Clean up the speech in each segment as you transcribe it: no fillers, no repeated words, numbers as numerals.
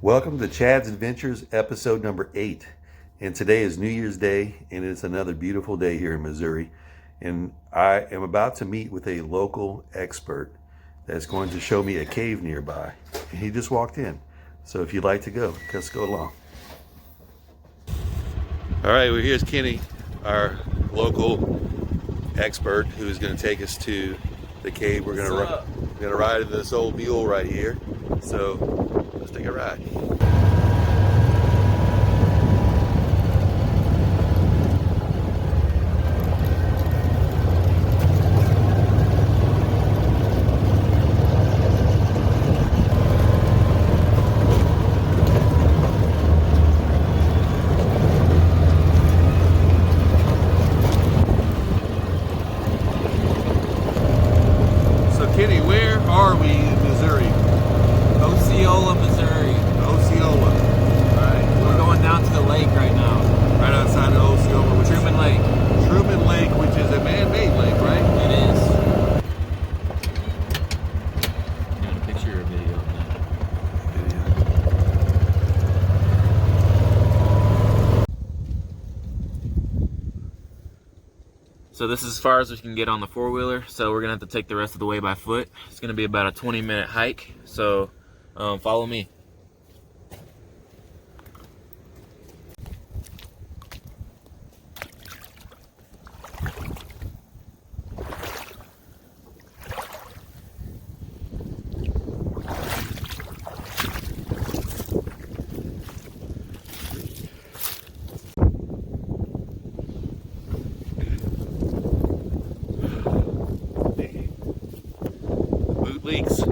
Welcome to Chad's Adventures, episode number 8. And today is New Year's Day, and it's another beautiful day here in Missouri. And I am about to meet with a local expert that's going to show me a cave nearby. And he just walked in. So if you'd like to go, let's go along. All right, well, here's Kinney, our local expert, who is going to take us to the cave. We're going to ride in this old mule right here. So let's take a ride. Kinney, where are we in Missouri? Osceola, Missouri. Osceola. Alright. We're going down to the lake right now. Right outside of Osceola. Truman Lake. Truman Lake, which is a man-made lake, right? It is. You want a picture or a video of that? So this is as far as we can get on the four-wheeler, so we're gonna have to take the rest of the way by foot. It's gonna be about a 20-minute hike, so follow me. Leaks.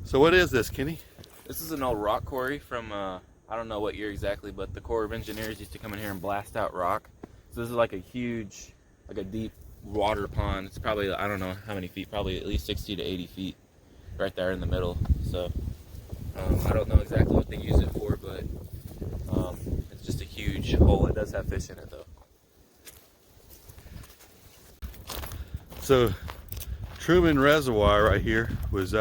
So what is this, Kinney? This is an old rock quarry from, I don't know what year exactly, but the Corps of Engineers used to come in here and blast out rock. So this is like a huge, like a deep water pond. It's probably, I don't know how many feet, probably at least 60 to 80 feet right there in the middle. So I don't know exactly what they use it for, but it's just a huge hole. It does have fish in it though. So Truman Reservoir right here was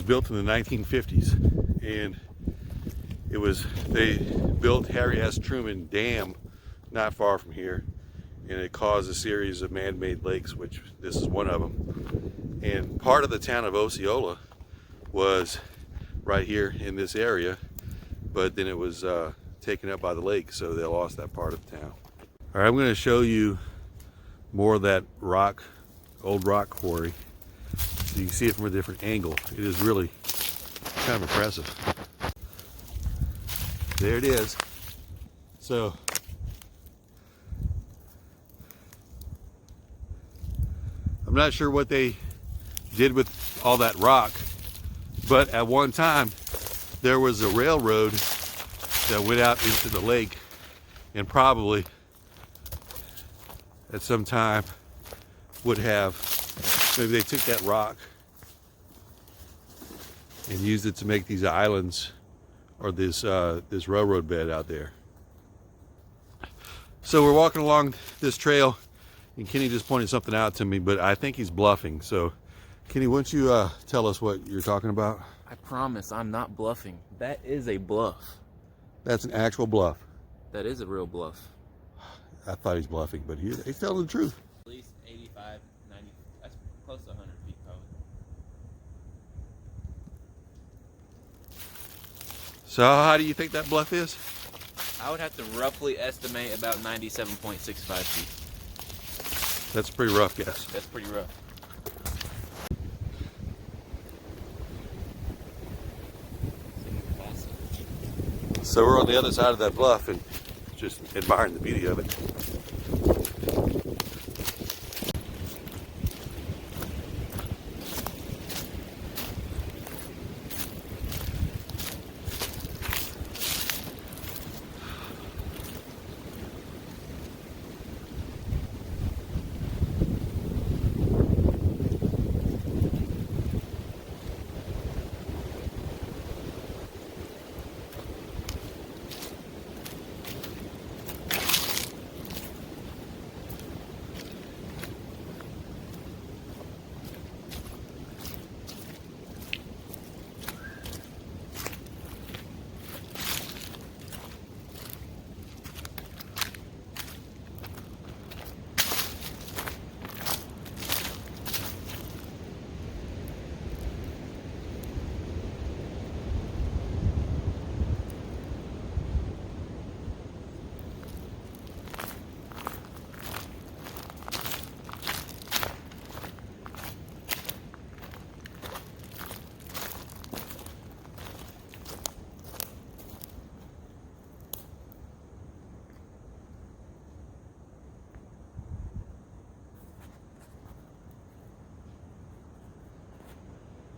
built in the 1950s, and they built Harry S. Truman Dam not far from here, and it caused a series of man-made lakes, which this is one of them. And part of the town of Osceola was right here in this area, but then it was taken up by the lake, so they lost that part of the town. All right, I'm going to show you more of that old rock quarry. So you can see it from a different angle. It is really kind of impressive. There it is. So I'm not sure what they did with all that rock, but at one time there was a railroad that went out into the lake, and probably at some time would have, maybe they took that rock and used it to make these islands, or this railroad bed out there. So we're walking along this trail, and Kinney just pointed something out to me, but I think he's bluffing. So Kinney, why don't you tell us what you're talking about? I promise I'm not bluffing. That is a bluff. That's an actual bluff. That is a real bluff. I thought he's bluffing, but he's telling the truth. At least 85, 90, that's close to 100 feet probably. So how do you think that bluff is? I would have to roughly estimate about 97.65 feet. That's a pretty rough guess. That's pretty rough. So we're on the other side of that bluff and just admiring the beauty of it.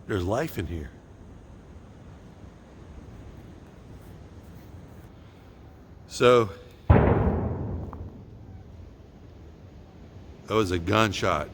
There's life in here. So that was a gunshot.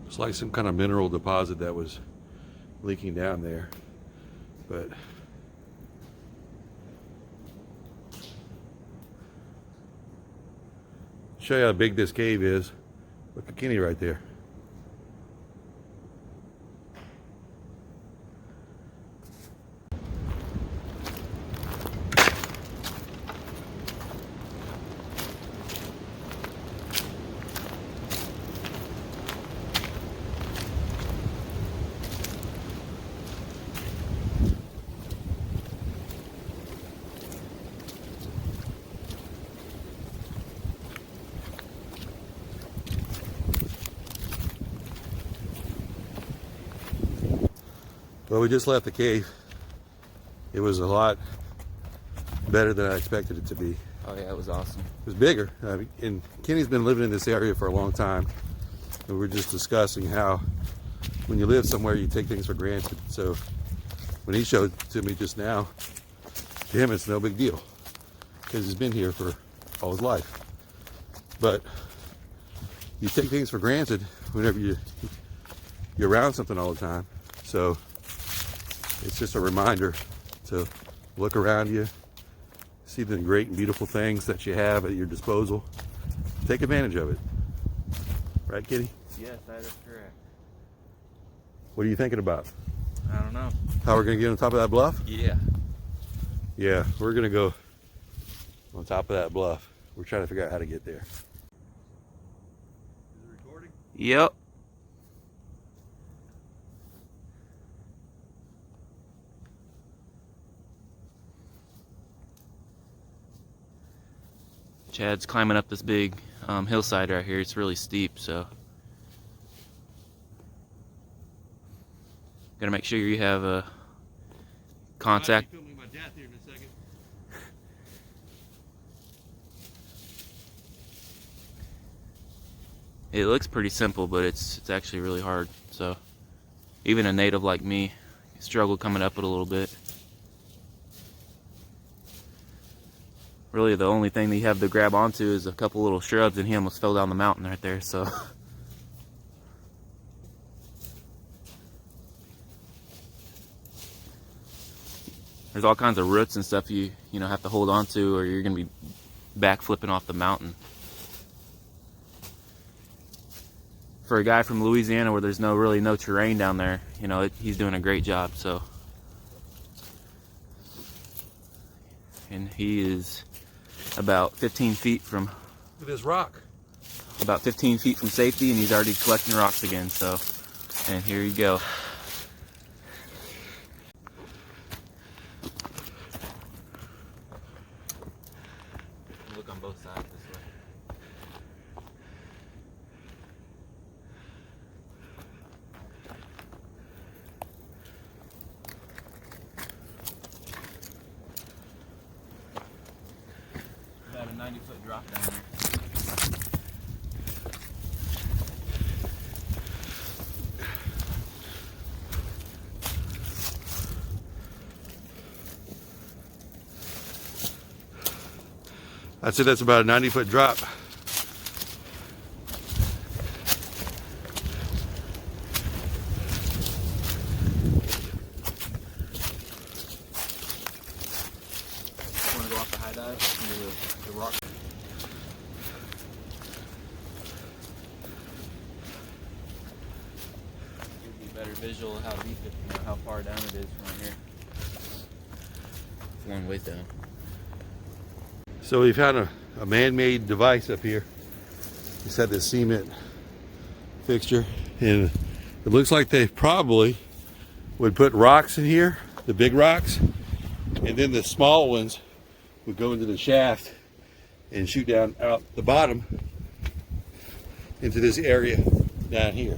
It's like some kind of mineral deposit that was leaking down there, but show you how big this cave is. Look at Kinney right there. Well, we just left the cave. It was a lot better than I expected it to be. Oh yeah, it was awesome. It was bigger. And Kenny's been living in this area for a long time. And we were just discussing how when you live somewhere, you take things for granted. So when he showed it to me just now, to him it's no big deal because he's been here for all his life. But you take things for granted whenever you're around something all the time. So it's just a reminder to look around you, see the great and beautiful things that you have at your disposal. Take advantage of it. Right, Kitty? Yes, that is correct. What are you thinking about? I don't know. How we're going to get on top of that bluff? Yeah. Yeah, we're going to go on top of that bluff. We're trying to figure out how to get there. Is it recording? Yep. Chad's climbing up this big hillside right here. It's really steep, so Gotta make sure you have a contact. I'll be filming my death here in a second. It looks pretty simple, but it's actually really hard. So even a native like me struggled coming up it a little bit. Really, the only thing that you have to grab onto is a couple little shrubs, and he almost fell down the mountain right there. So there's all kinds of roots and stuff you have to hold on to, or you're gonna be back flipping off the mountain. For a guy from Louisiana where there's really no terrain down there, he's doing a great job. So, and he is about 15 feet from Look at this rock. about 15 feet from safety, and he's already collecting rocks again. So, and here you go. Look on both sides this way. About a 90-foot drop down here. I'd say that's about a 90-foot drop. Want to go off the high dive into the rock? Gives you a better visual of how deep it, how far down it is from right here. It's a long ways down. So we found a man-made device up here. It's had this cement fixture, and it looks like they probably would put rocks in here, the big rocks, and then the small ones would go into the shaft and shoot down out the bottom into this area down here.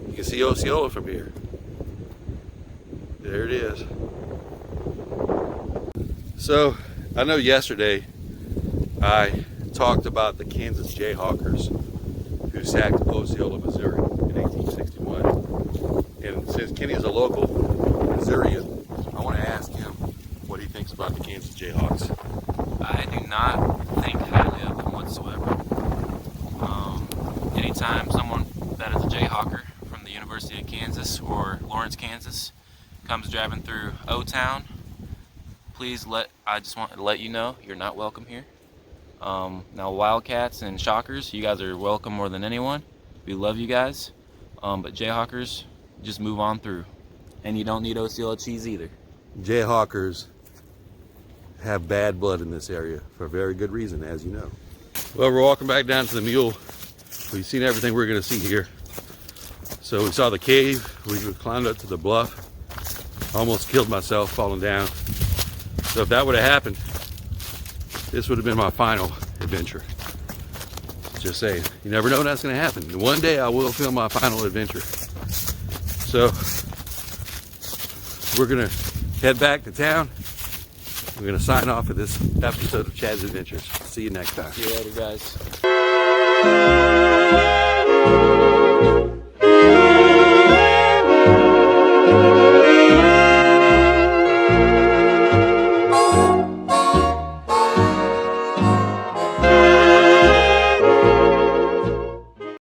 You can see Osceola from here. There it is. So, I know yesterday I talked about the Kansas Jayhawkers who sacked Osceola, Missouri in 1861. And since Kinney is a local Missourian, I want to ask him what he thinks about the Kansas Jayhawks. I do not think highly of them whatsoever. Anytime someone that is a Jayhawker from the University of Kansas or Lawrence, Kansas, comes driving through O-Town, I just want to let you know you're not welcome here. Now Wildcats and Shockers, you guys are welcome more than anyone. We love you guys. But Jayhawkers, just move on through. And you don't need Osceola cheese either. Jayhawkers have bad blood in this area for a very good reason, as you know. Well, we're walking back down to the mule. We've seen everything we're going to see here. So we saw the cave. We climbed up to the bluff. Almost killed myself falling down. So if that would have happened, this would have been my final adventure. Just saying, you never know when that's going to happen. And one day I will film my final adventure. So we're going to head back to town. We're going to sign off for this episode of Chad's Adventures. See you next time. See you later, guys.